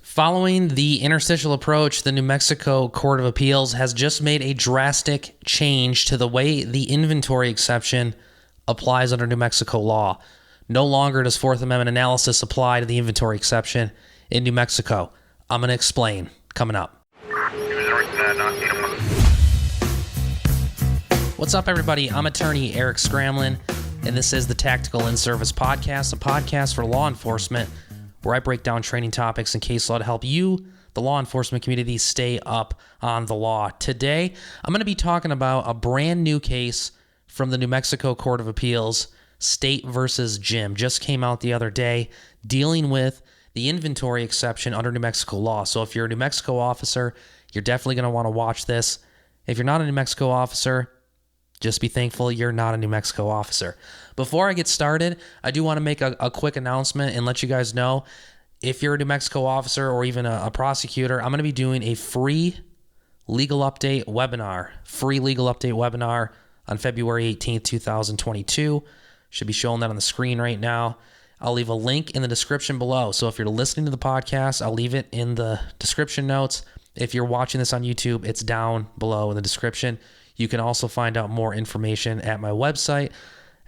Following the interstitial approach, the New Mexico Court of Appeals has just made a drastic change to the way the inventory exception applies under New Mexico law. No longer does Fourth Amendment analysis apply to the inventory exception in New Mexico. I'm going to explain coming up. What's up, everybody? I'm attorney Eric Scramlin, and this is the Tactical In-Service Podcast, a podcast for law enforcement where I break down training topics and case law to help you, the law enforcement community, stay up on the law. Today, I'm going to be talking about a brand new case from the New Mexico Court of Appeals, State versus Jim. Just came out the other day, dealing with the inventory exception under New Mexico law. So if you're a New Mexico officer, you're definitely going to want to watch this. If you're not a New Mexico officer, just be thankful you're not a New Mexico officer. Before I get started, I do want to make a quick announcement and let you guys know, if you're a New Mexico officer or even a prosecutor, I'm going to be doing a free legal update webinar on February 18th, 2022. Should be showing that on the screen right now. I'll leave a link in the description below. So if you're listening to the podcast, I'll leave it in the description notes. If you're watching this on YouTube, it's down below in the description. You can also find out more information at my website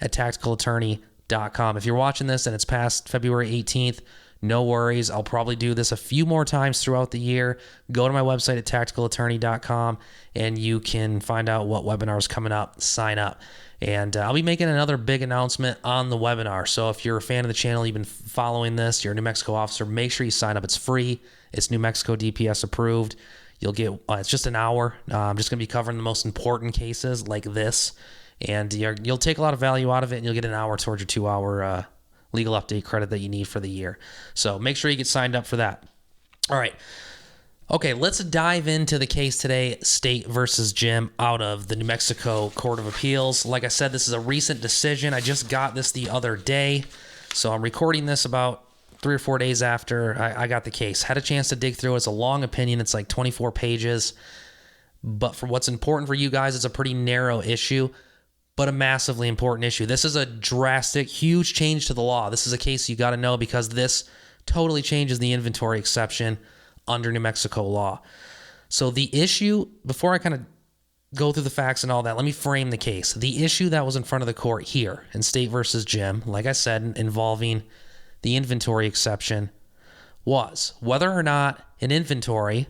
at tacticalattorney.com. If you're watching this and it's past February 18th, no worries. I'll probably do this a few more times throughout the year. Go to my website at tacticalattorney.com and you can find out what webinar is coming up. Sign up. And I'll be making another big announcement on the webinar. So if you're a fan of the channel, you've been following this, you're a New Mexico officer, make sure you sign up. It's free. It's New Mexico DPS approved. You'll get, it's just an hour. I'm just going to be covering the most important cases like this. And you'll take a lot of value out of it, and you'll get an hour towards your 2-hour legal update credit that you need for the year. So make sure you get signed up for that. All right. Okay, let's dive into the case today, State versus Jim, out of the New Mexico Court of Appeals. Like I said, this is a recent decision. I just got this the other day. So I'm recording this about 3 or 4 days after I got the case. Had a chance to dig through it. It's a long opinion. It's like 24 pages. But for what's important for you guys, it's a pretty narrow issue, but a massively important issue. This is a drastic, huge change to the law. This is a case you got to know because this totally changes the inventory exception under New Mexico law. So the issue, before I kind of go through the facts and all that, let me frame the case. The issue that was in front of the court here in State versus Jim, like I said, involving the inventory exception, was whether or not an inventory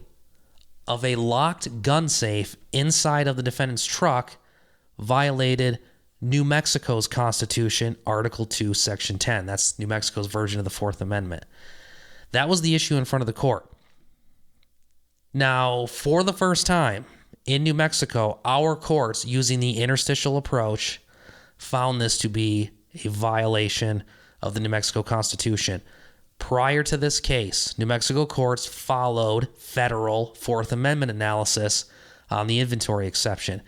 of a locked gun safe inside of the defendant's truck violated New Mexico's Constitution, Article 2, Section 10. That's New Mexico's version of the Fourth Amendment. That was the issue in front of the court. Now, for the first time in New Mexico, our courts, using the interstitial approach, found this to be a violation of the New Mexico Constitution. Prior to this case, New Mexico courts followed federal Fourth Amendment analysis on the inventory exception.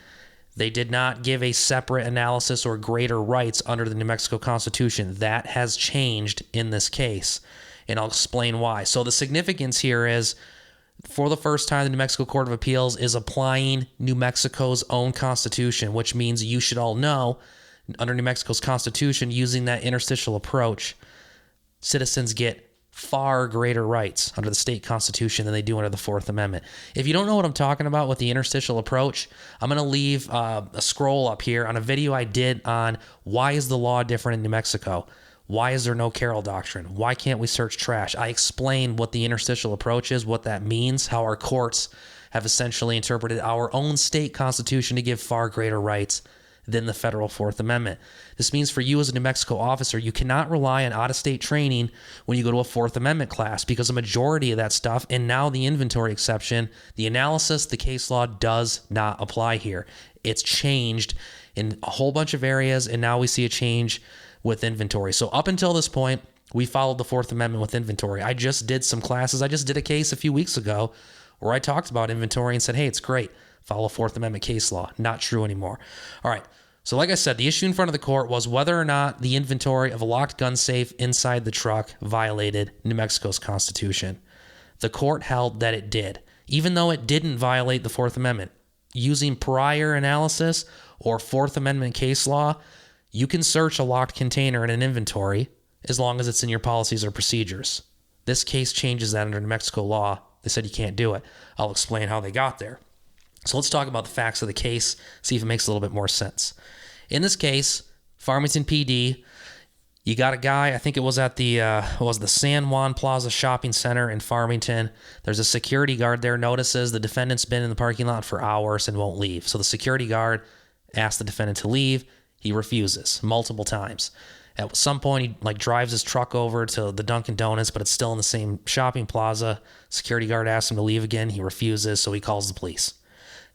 They did not give a separate analysis or greater rights under the New Mexico Constitution. That has changed in this case, and I'll explain why. So the significance here is, for the first time, the New Mexico Court of Appeals is applying New Mexico's own Constitution, which means you should all know, under New Mexico's Constitution, using that interstitial approach, citizens get far greater rights under the state constitution than they do under the Fourth Amendment. If you don't know what I'm talking about with the interstitial approach, I'm going to leave a scroll up here on a video I did on why is the law different in New Mexico? Why is there no Carroll Doctrine? Why can't we search trash? I explain what the interstitial approach is, what that means, how our courts have essentially interpreted our own state constitution to give far greater rights than the federal Fourth Amendment. This means for you as a New Mexico officer, you cannot rely on out-of-state training when you go to a Fourth Amendment class, because a majority of that stuff, and now the inventory exception, the analysis, the case law does not apply here. It's changed in a whole bunch of areas, and now we see a change with inventory. So up until this point, we followed the Fourth Amendment with inventory. I just did some classes. I just did a case a few weeks ago where I talked about inventory and said, hey, it's great. Follow Fourth Amendment case law. Not true anymore. All right. So like I said, the issue in front of the court was whether or not the inventory of a locked gun safe inside the truck violated New Mexico's Constitution. The court held that it did, even though it didn't violate the Fourth Amendment. Using prior analysis or Fourth Amendment case law, you can search a locked container in an inventory as long as it's in your policies or procedures. This case changes that under New Mexico law. They said you can't do it. I'll explain how they got there. So let's talk about the facts of the case, see if it makes a little bit more sense. In this case, Farmington PD, you got a guy, I think it was at the San Juan Plaza Shopping Center in Farmington. There's a security guard there, notices the defendant's been in the parking lot for hours and won't leave. So the security guard asks the defendant to leave. He refuses multiple times. At some point, he drives his truck over to the Dunkin' Donuts, but it's still in the same shopping plaza. Security guard asks him to leave again. He refuses, so he calls the police.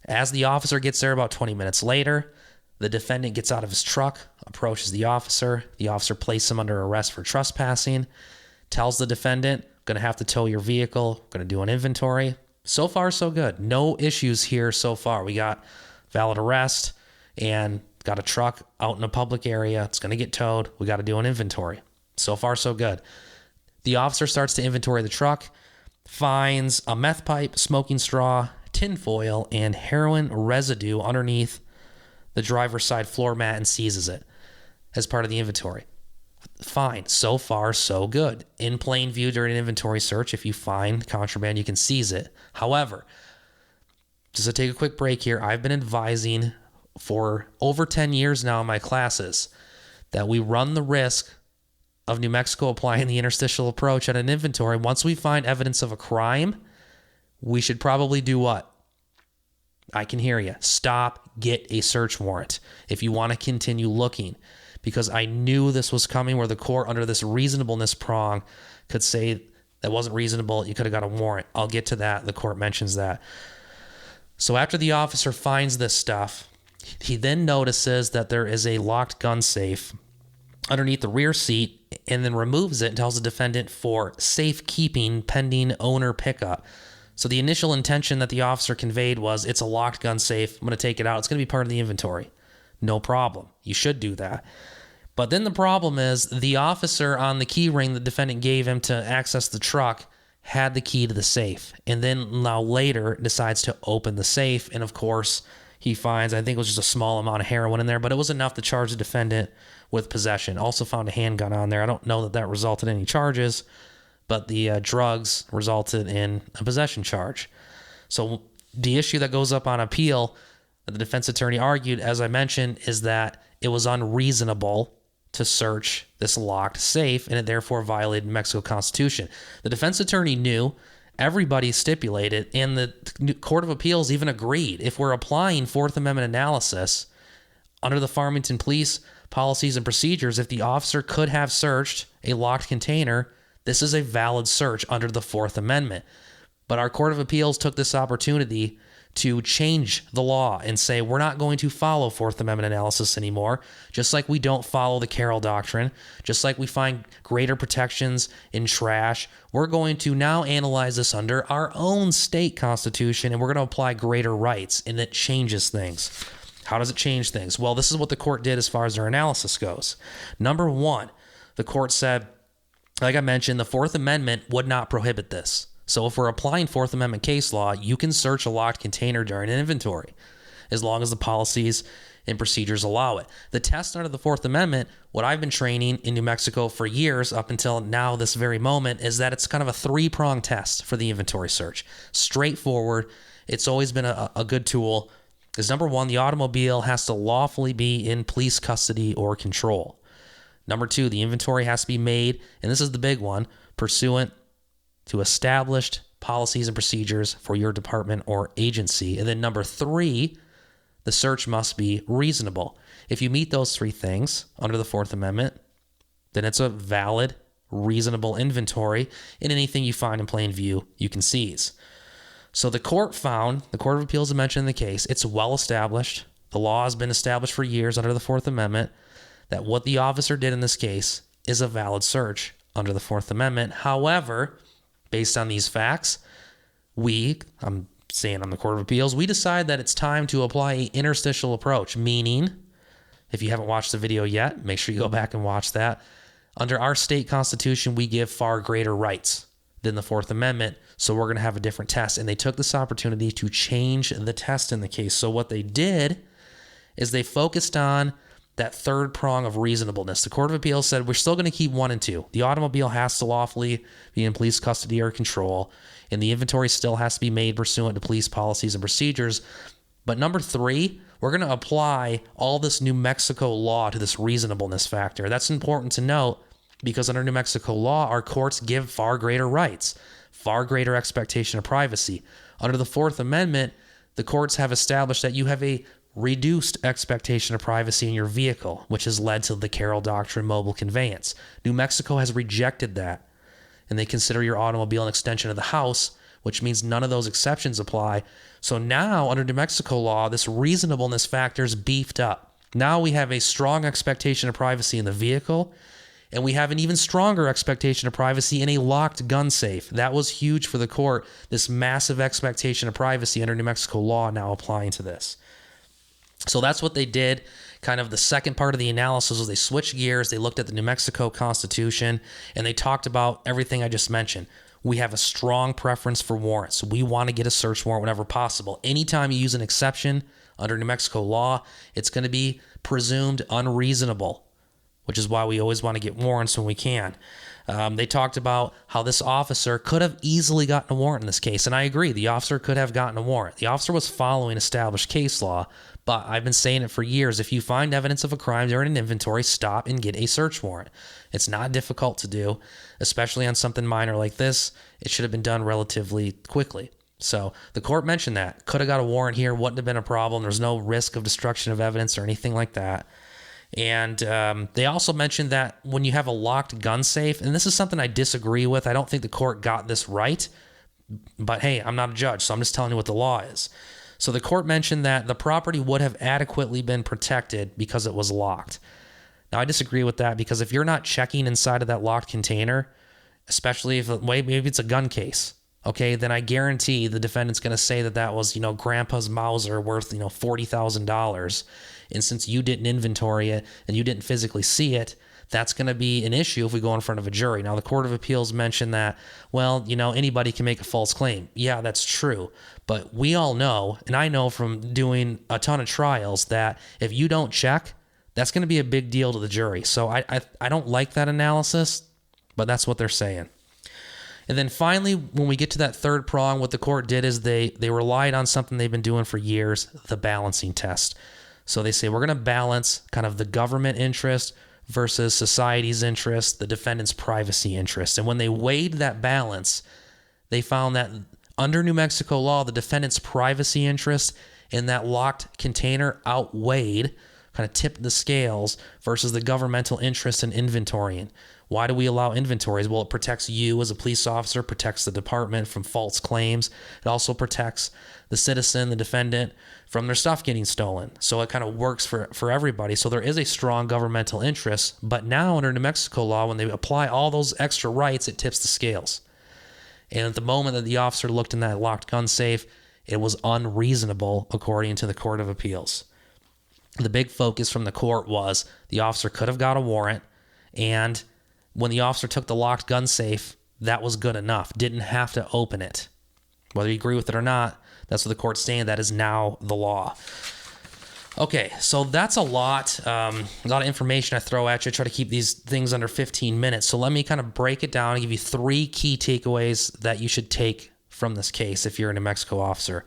As the officer gets there about 20 minutes later, the defendant gets out of his truck, approaches the officer. The officer places him under arrest for trespassing, tells the defendant, going to have to tow your vehicle, going to do an inventory. So far, so good. No issues here so far. We got valid arrest and got a truck out in a public area. It's going to get towed. We got to do an inventory. So far, so good. The officer starts to inventory the truck, finds a meth pipe, smoking straw, tinfoil, and heroin residue underneath the driver's side floor mat and seizes it as part of the inventory. Fine. So far, so good. In plain view during an inventory search, if you find contraband, you can seize it. However, just to take a quick break here, I've been advising for over 10 years now in my classes that we run the risk of New Mexico applying the interstitial approach at an inventory. Once we find evidence of a crime, we should probably do what? I can hear you. Stop, get a search warrant if you want to continue looking, because I knew this was coming where the court under this reasonableness prong could say that wasn't reasonable. You could have got a warrant. I'll get to that. The court mentions that. So after the officer finds this stuff, he then notices that there is a locked gun safe underneath the rear seat and then removes it and tells the defendant for safekeeping pending owner pickup. So the initial intention that the officer conveyed was, it's a locked gun safe. I'm going to take it out. It's going to be part of the inventory. No problem. You should do that. But then the problem is the officer on the key ring the defendant gave him to access the truck had the key to the safe. And then now later decides to open the safe. And of course, he finds, I think it was just a small amount of heroin in there, but it was enough to charge the defendant with possession. Also found a handgun on there. I don't know that resulted in any charges, but the drugs resulted in a possession charge. So the issue that goes up on appeal that the defense attorney argued, as I mentioned, is that it was unreasonable to search this locked safe, and it therefore violated New Mexico Constitution. The defense attorney knew, everybody stipulated, and the Court of Appeals even agreed. If we're applying Fourth Amendment analysis under the Farmington Police policies and procedures, if the officer could have searched a locked container, this is a valid search under the Fourth Amendment. But our Court of Appeals took this opportunity to change the law and say, we're not going to follow Fourth Amendment analysis anymore, just like we don't follow the Carroll Doctrine, just like we find greater protections in trash. We're going to now analyze this under our own state constitution, and we're going to apply greater rights, and it changes things. How does it change things? Well, this is what the court did as far as their analysis goes. Number one, the court said, like I mentioned, the Fourth Amendment would not prohibit this. So if we're applying Fourth Amendment case law, you can search a locked container during an inventory as long as the policies and procedures allow it. The test under the Fourth Amendment, what I've been training in New Mexico for years up until now, this very moment, is that it's kind of a three-pronged test for the inventory search. Straightforward. It's always been a good tool. Is number one, the automobile has to lawfully be in police custody or control. Number two, the inventory has to be made, and this is the big one, pursuant to established policies and procedures for your department or agency. And then number three, the search must be reasonable. If you meet those three things under the Fourth Amendment, then it's a valid, reasonable inventory, and anything you find in plain view, you can seize. So the court found, the Court of Appeals had mentioned in the case, it's well established, the law has been established for years under the Fourth Amendment, that what the officer did in this case is a valid search under the Fourth Amendment. However, based on these facts, I'm saying on the Court of Appeals, we decide that it's time to apply an interstitial approach, meaning, if you haven't watched the video yet, make sure you go back and watch that. Under our state constitution, we give far greater rights than the Fourth Amendment, so we're going to have a different test. And they took this opportunity to change the test in the case. So what they did is they focused on that third prong of reasonableness. The Court of Appeals said we're still going to keep 1 and 2. The automobile has to lawfully be in police custody or control, and the inventory still has to be made pursuant to police policies and procedures. But number 3, we're going to apply all this New Mexico law to this reasonableness factor. That's important to note because under New Mexico law, our courts give far greater rights, far greater expectation of privacy. Under the Fourth Amendment, the courts have established that you have a reduced expectation of privacy in your vehicle, which has led to the Carroll Doctrine mobile conveyance. New Mexico has rejected that, and they consider your automobile an extension of the house, which means none of those exceptions apply. So now, under New Mexico law, this reasonableness factor is beefed up. Now we have a strong expectation of privacy in the vehicle, and we have an even stronger expectation of privacy in a locked gun safe. That was huge for the court, this massive expectation of privacy under New Mexico law now applying to this. So that's what they did. Kind of the second part of the analysis was they switched gears. They looked at the New Mexico Constitution, and they talked about everything I just mentioned. We have a strong preference for warrants. We want to get a search warrant whenever possible. Anytime you use an exception under New Mexico law, it's going to be presumed unreasonable, which is why we always want to get warrants when we can. They talked about how this officer could have easily gotten a warrant in this case, and I agree. The officer could have gotten a warrant. The officer was following established case law, but I've been saying it for years. If you find evidence of a crime during an inventory, stop and get a search warrant. It's not difficult to do, especially on something minor like this. It should have been done relatively quickly. So the court mentioned that. Could have got a warrant here, wouldn't have been a problem. There's no risk of destruction of evidence or anything like that. And they also mentioned that when you have a locked gun safe, and this is something I disagree with. I don't think the court got this right, but hey, I'm not a judge, so I'm just telling you what the law is. So the court mentioned that the property would have adequately been protected because it was locked. Now, I disagree with that because if you're not checking inside of that locked container, especially if maybe it's a gun case, okay, then I guarantee the defendant's going to say that that was, grandpa's Mauser worth, $40,000. And since you didn't inventory it and you didn't physically see it, that's going to be an issue if we go in front of a jury. Now, the Court of Appeals mentioned that, anybody can make a false claim. Yeah, that's true. But we all know, and I know from doing a ton of trials, that if you don't check, that's going to be a big deal to the jury. So I don't like that analysis, but that's what they're saying. And then finally, when we get to that third prong, what the court did is they relied on something they've been doing for years, the balancing test. So they say we're going to balance kind of the government interest versus society's interest, the defendant's privacy interest. And when they weighed that balance, they found that under New Mexico law, the defendant's privacy interest in that locked container outweighed, kind of tipped the scales versus the governmental interest in inventorying. Why do we allow inventories? Well, it protects you as a police officer, protects the department from false claims. It also protects the citizen, the defendant, from their stuff getting stolen. So it kind of works for everybody. So there is a strong governmental interest. But now under New Mexico law, when they apply all those extra rights, it tips the scales. And at the moment that the officer looked in that locked gun safe, it was unreasonable according to the Court of Appeals. The big focus from the court was the officer could have got a warrant, and when the officer took the locked gun safe, that was good enough. Didn't have to open it. Whether you agree with it or not, that's what the court's saying. That is now the law. Okay, so that's a lot of information I throw at you. I try to keep these things under 15 minutes. So let me kind of break it down and give you 3 key takeaways that you should take from this case if you're a New Mexico officer.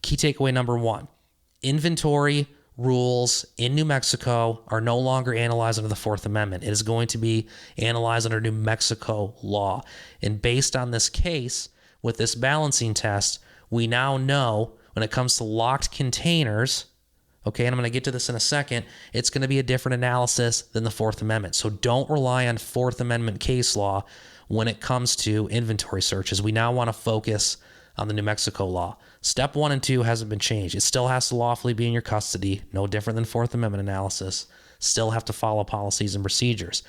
Key takeaway number 1, inventory rules in New Mexico are no longer analyzed under the Fourth Amendment. It is going to be analyzed under New Mexico law. And based on this case, with this balancing test, we now know when it comes to locked containers, okay, and I'm going to get to this in a second, it's going to be a different analysis than the Fourth Amendment. So don't rely on Fourth Amendment case law when it comes to inventory searches. We now want to focus on the New Mexico law. Step 1 and 2 hasn't been changed. It still has to lawfully be in your custody, no different than Fourth Amendment analysis. Still have to follow policies and procedures.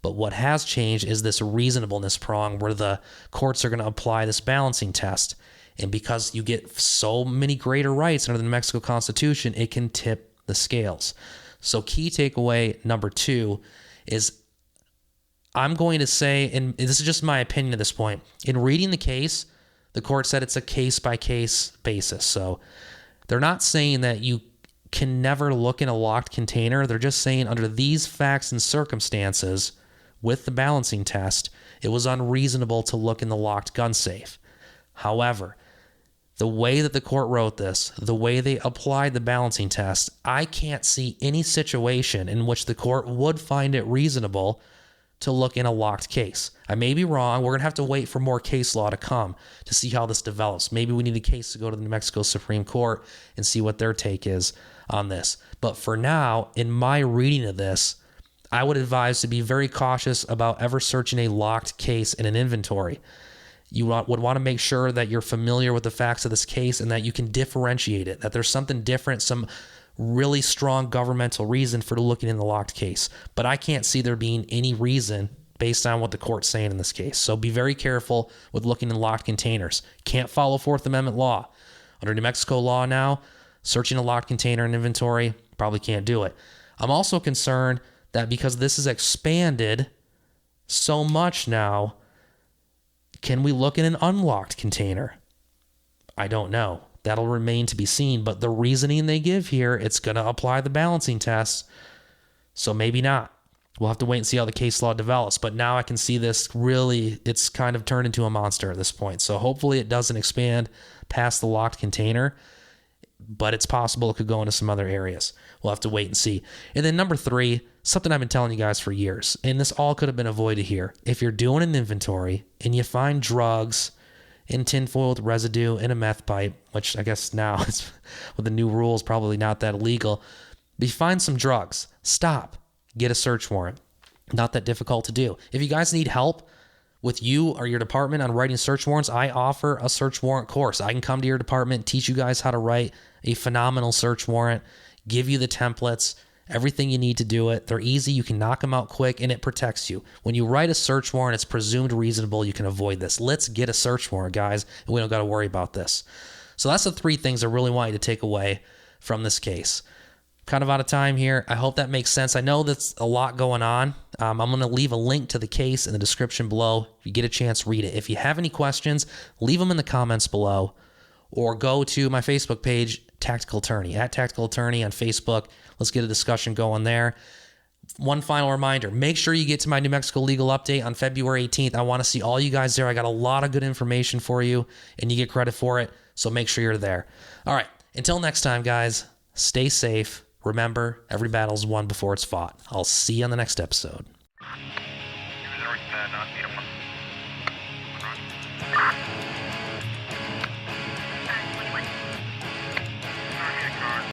But what has changed is this reasonableness prong where the courts are going to apply this balancing test. And because you get so many greater rights under the New Mexico Constitution, it can tip the scales. So key takeaway number 2 is I'm going to say, and this is just my opinion at this point, in reading the case, the court said it's a case-by-case basis. So they're not saying that you can never look in a locked container. They're just saying under these facts and circumstances with the balancing test, it was unreasonable to look in the locked gun safe. However, the way that the court wrote this, the way they applied the balancing test, I can't see any situation in which the court would find it reasonable to look in a locked case. I may be wrong. We're going to have to wait for more case law to come to see how this develops. Maybe we need a case to go to the New Mexico Supreme Court and see what their take is on this. But for now, in my reading of this, I would advise to be very cautious about ever searching a locked case in an inventory. You would want to make sure that you're familiar with the facts of this case and that you can differentiate it, that there's something different, some really strong governmental reason for looking in the locked case. But I can't see there being any reason based on what the court's saying in this case. So be very careful with looking in locked containers. Can't follow Fourth Amendment law. Under New Mexico law now, searching a locked container in inventory, probably can't do it. I'm also concerned that because this is expanded so much now, can we look in an unlocked container? I don't know. That'll remain to be seen. But the reasoning they give here, it's going to apply the balancing test. So maybe not. We'll have to wait and see how the case law develops. But now I can see this really, it's kind of turned into a monster at this point. So hopefully it doesn't expand past the locked container. But it's possible it could go into some other areas. We'll have to wait and see. And then number 3, something I've been telling you guys for years, and this all could have been avoided here. If you're doing an inventory and you find drugs in tinfoil with residue in a meth pipe, which I guess now is, with the new rules, probably not that illegal, but you find some drugs, stop, get a search warrant. Not that difficult to do. If you guys need help with you or your department on writing search warrants, I offer a search warrant course. I can come to your department, teach you guys how to write a phenomenal search warrant, give you the templates, everything you need to do it. They're easy. You can knock them out quick, and it protects you. When you write a search warrant, it's presumed reasonable. You can avoid this. Let's get a search warrant, guys, and we don't got to worry about this. So that's the 3 things I really want you to take away from this case. Kind of out of time here. I hope that makes sense. I know that's a lot going on. I'm going to leave a link to the case in the description below. If you get a chance, read it. If you have any questions, leave them in the comments below, or go to my Facebook page, Tactical Attorney, at Tactical Attorney on Facebook. Let's get a discussion going there. One final reminder, make sure you get to my New Mexico Legal Update on February 18th. I want to see all you guys there. I got a lot of good information for you, and you get credit for it, so make sure you're there. All right, until next time, guys, stay safe. Remember, every battle's won before it's fought. I'll see you on the next episode.